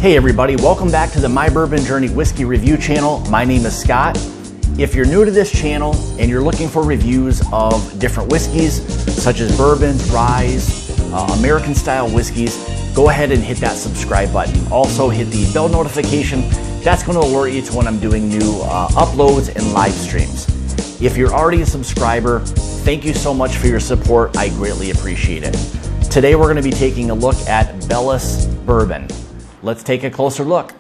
Hey everybody, welcome back to the My Bourbon Journey Whiskey Review channel. My name is Scott. If you're new to this channel and you're looking for reviews of different whiskeys, such as bourbons, ryes, American style whiskeys, go ahead and hit that subscribe button. Also hit the bell notification. That's going to alert you to when I'm doing new uploads and live streams. If you're already a subscriber, thank you so much for your support. I greatly appreciate it. Today we're going to be taking a look at Bellis Bourbon. Let's take a closer look.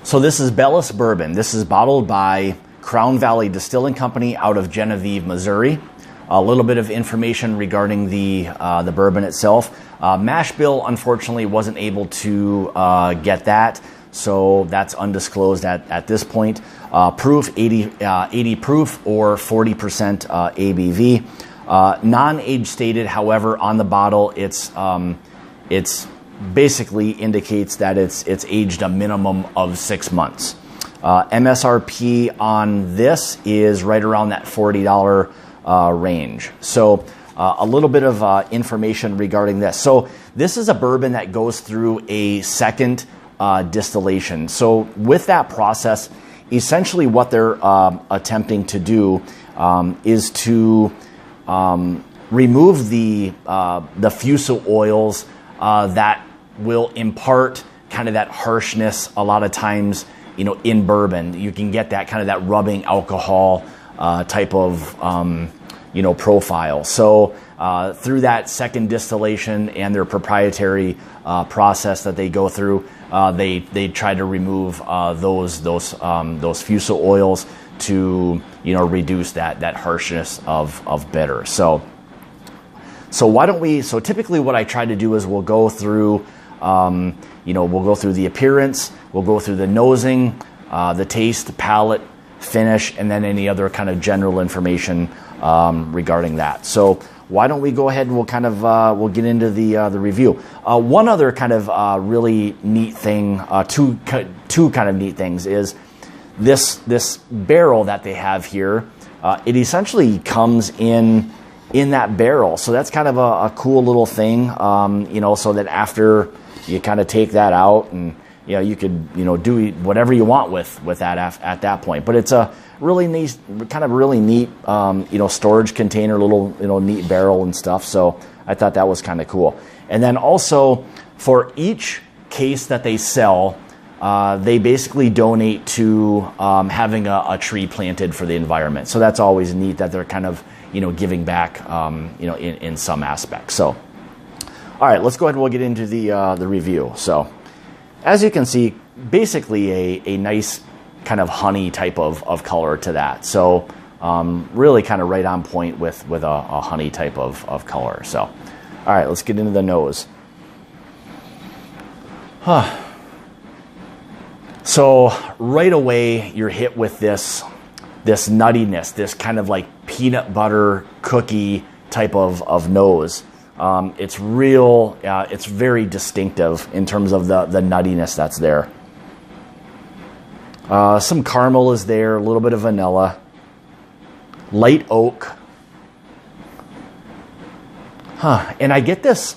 So this is Bellis Bourbon. This is bottled by Crown Valley Distilling Co out of Genevieve, Missouri. A little bit of information regarding the bourbon itself. MASHBILL unfortunately wasn't able to get that, so that's undisclosed at this point. Proof 80 proof or 40% ABV. Non-age stated, however, on the bottle it's basically indicates that it's aged a minimum of 6 months. MSRP on this is right around that $40 range. So a little bit of information regarding this. So this is a bourbon that goes through a second distillation. So with that process, essentially what they're attempting to do is to remove the fusel oils that will impart kind of that harshness. A lot of times, you know, in bourbon, you can get that kind of that rubbing alcohol type of profile. So through that second distillation and their proprietary process that they go through, they try to remove those fusel oils to reduce that harshness of bitter. So why don't we? So typically, what I try to do is we'll go through the appearance, we'll go through the nosing, the taste, the palate, finish, and then any other kind of general information regarding that. So why don't we go ahead and we'll get into the review. One other kind of really neat thing, two kind of neat things is this barrel that they have here. It essentially comes in that barrel, so that's kind of a cool little thing. So that after you kind of take that out and you could do whatever you want with that at that point. But it's a really neat, storage container, little neat barrel and stuff. So I thought that was kind of cool. And then also for each case that they sell, they basically donate to having a tree planted for the environment. So that's always neat that they're kind of giving back in some aspects. So all right, let's go ahead and we'll get into the review. So as you can see, basically a nice kind of honey type of color to that. So really kind of right on point with a honey type of color. So all right, let's get into the nose. So right away you're hit with this nuttiness, this kind of like peanut butter cookie type of nose. It's real. It's very distinctive in terms of the nuttiness that's there. Some caramel is there, a little bit of vanilla, light oak. And I get this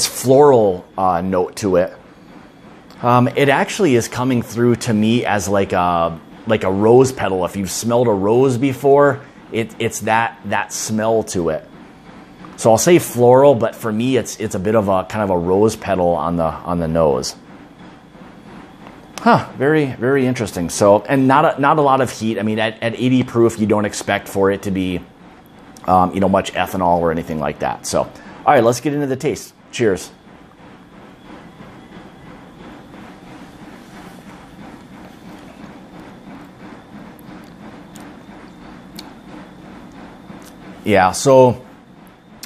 floral note to it. It actually is coming through to me as like a rose petal. If you've smelled a rose before, it's that smell to it. So I'll say floral, but for me, it's a bit of a kind of a rose petal on the nose. Very, very interesting. So, and not a lot of heat. I mean, at 80 proof, you don't expect for it to be, much ethanol or anything like that. So, all right, let's get into the taste. Cheers. Yeah. So.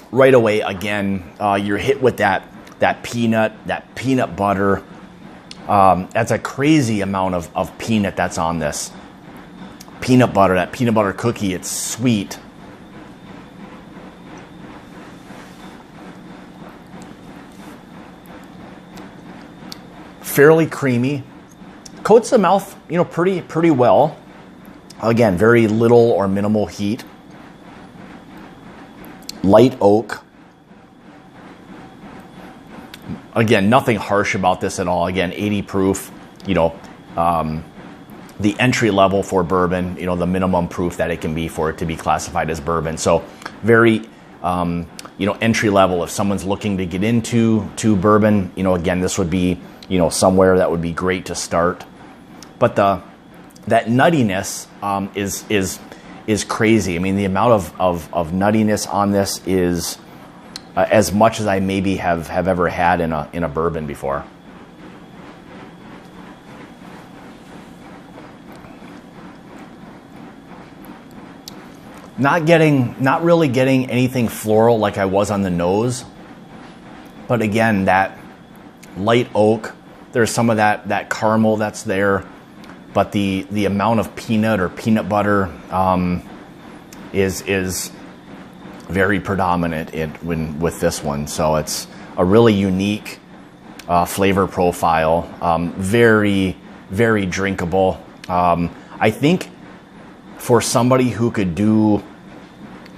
Right away, again, you're hit with that peanut butter. That's a crazy amount of peanut that's on this. Peanut butter, that peanut butter cookie, it's sweet. fairly creamy. Coats the mouth, you know, pretty well. Again, very little or minimal heat. Light oak. Again, nothing harsh about this at all. Again, 80 proof, you know, the entry level for bourbon, you know, the minimum proof that it can be for it to be classified as bourbon. So very, you know, entry level. If someone's looking to get into bourbon, you know, again, this would be, you know, somewhere that would be great to start. But that nuttiness is crazy. I mean, the amount of nuttiness on this is as much as I maybe have ever had in a bourbon before. Not really getting anything floral like I was on the nose, but again, that light oak, there's some of that caramel that's there, but the amount of peanut or peanut butter is very predominant with this one. So it's a really unique flavor profile, very, very drinkable. I think for somebody who could do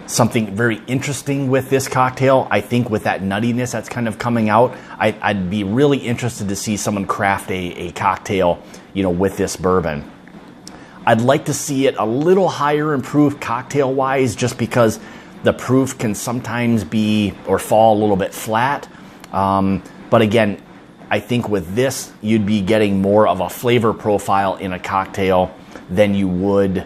something very interesting with this cocktail, I think with that nuttiness that's kind of coming out, I'd be really interested to see someone craft a cocktail, you know, with this bourbon. I'd like to see it a little higher in proof cocktail-wise, just because the proof can sometimes be or fall a little bit flat. But again, I think with this, you'd be getting more of a flavor profile in a cocktail than you would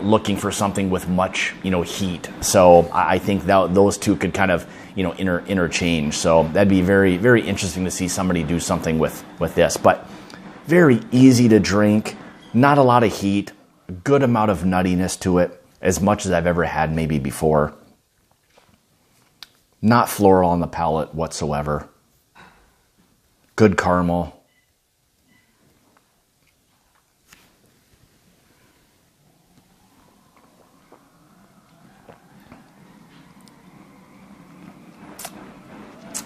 looking for something with much, you know, heat. So I think that those two could kind of, you know, interchange. So that'd be very, very interesting to see somebody do something with this. But very easy to drink, not a lot of heat, a good amount of nuttiness to it, as much as I've ever had maybe before. Not floral on the palate whatsoever. Good caramel.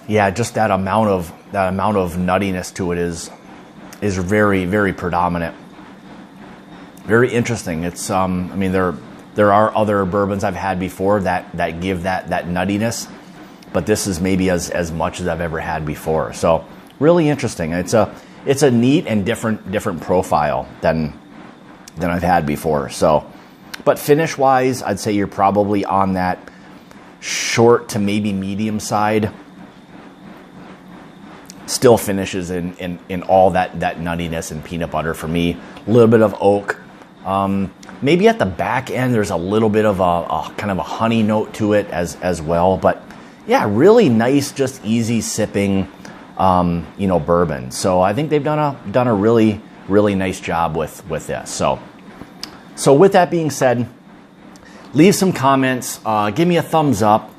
Yeah, just that amount of nuttiness to it is very, very predominant. Very interesting. It's I mean, there are other bourbons I've had before that give that nuttiness, but this is maybe as much as I've ever had before. So really interesting. It's a neat and different profile than I've had before. So, but finish wise, I'd say you're probably on that short to maybe medium side. Still finishes in all that nuttiness and peanut butter for me. A little bit of oak. Maybe at the back end there's a little bit of a kind of a honey note to it as well. But yeah, really nice, just easy sipping, you know, bourbon. So I think they've done a really, really nice job with this. So with that being said, leave some comments, give me a thumbs up,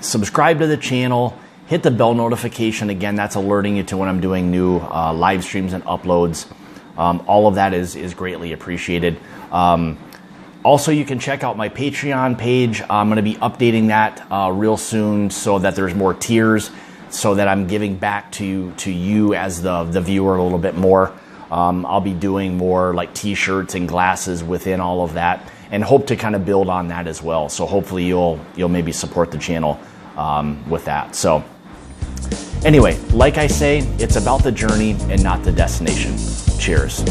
subscribe to the channel. Hit the bell notification. Again, that's alerting you to when I'm doing new live streams and uploads. All of that is greatly appreciated. Also, you can check out my Patreon page. I'm going to be updating that real soon so that there's more tiers, so that I'm giving back to you as the viewer a little bit more. I'll be doing more like t-shirts and glasses within all of that, and hope to kind of build on that as well. So hopefully you'll maybe support the channel with that. So anyway, like I say, it's about the journey and not the destination. Cheers.